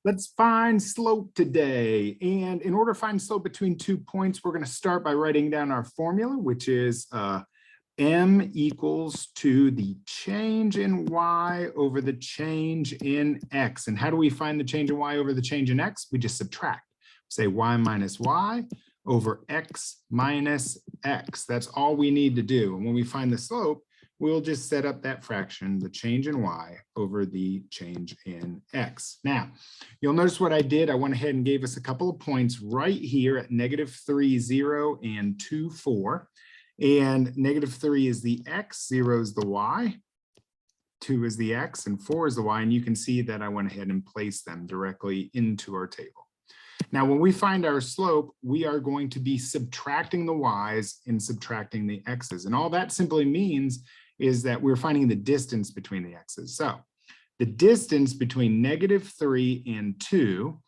Let's find slope today. And in order to find slope between 2 points, we're going to start by writing down our formula, which is m equals to the change in y over the change in x. And how do we find the change in y over the change in x? We just subtract. Say y minus y over x minus x. That's all we need to do. And when we find the slope, we'll just set up that fraction, the change in y over the change in x. Now, you'll notice what I did. I went ahead and gave us a couple of points right here at -3, 0, and 2, 4. And -3 is the x, 0 is the y, 2 is the x, and 4 is the y. And you can see that I went ahead and placed them directly into our table. Now, when we find our slope, we are going to be subtracting the y's and subtracting the x's. And all that simply means is that we're finding the distance between the x's. So the distance between -3 and 2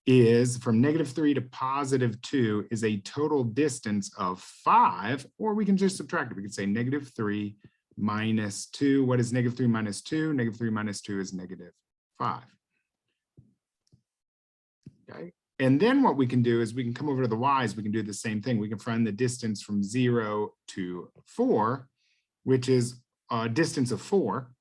is from -3 to +2 is a total distance of 5, or we can just subtract it. We can say -3 minus 2. What is -3 minus 2? -3 minus 2 is -5. Okay. And then what we can do is we can come over to the y's. We can do the same thing. We can find the distance from 0 to 4, which is a distance of 4,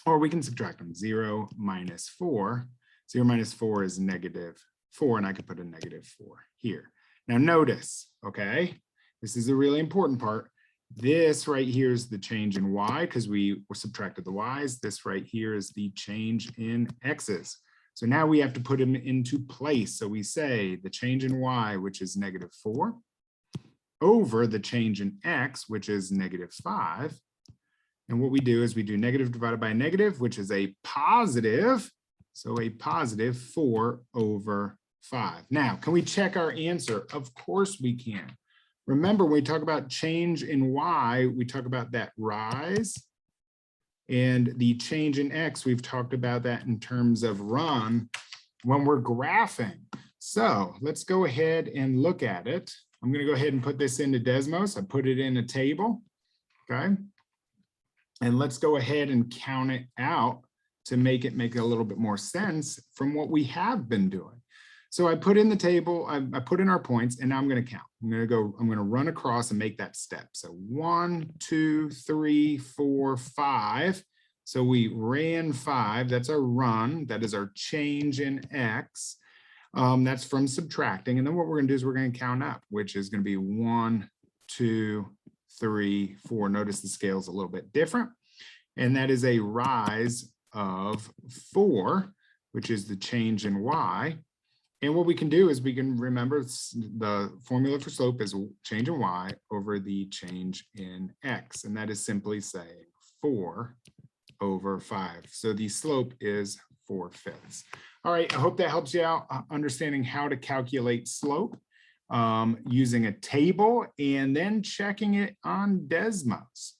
or we can subtract them. 0 minus 4. 0 minus 4 is -4, and I could put a -4 here. Now notice, okay, this is a really important part. This right here is the change in y because we subtracted the y's. This right here is the change in x's. So now we have to put them into place. So we say the change in y, which is -4, over the change in x, which is -5. And what we do is we do negative divided by negative, which is a positive. So a positive 4 over 5. Now, can we check our answer? Of course we can. Remember, when we talk about change in y, we talk about that rise. And the change in x, we've talked about that in terms of run when we're graphing. So let's go ahead and look at it. I'm going to go ahead and put this into Desmos. I put it in a table. Okay. And let's go ahead and count it out to make it make a little bit more sense from what we have been doing. So I put in the table, I put in our points, and now I'm going to count. I'm going to run across and make that step. So 1, 2, 3, 4, 5. So we ran 5. That's our run. That is our change in x. That's from subtracting. And then what we're going to do is we're going to count up, which is going to be 1, 2, 3, 4. Notice the scale is a little bit different. And that is a rise of 4, which is the change in y. And what we can do is we can remember the formula for slope is change in y over the change in x. And that is simply saying 4 over 5. So the slope is 4/5. All right, I hope that helps you out understanding how to calculate slope using a table and then checking it on Desmos.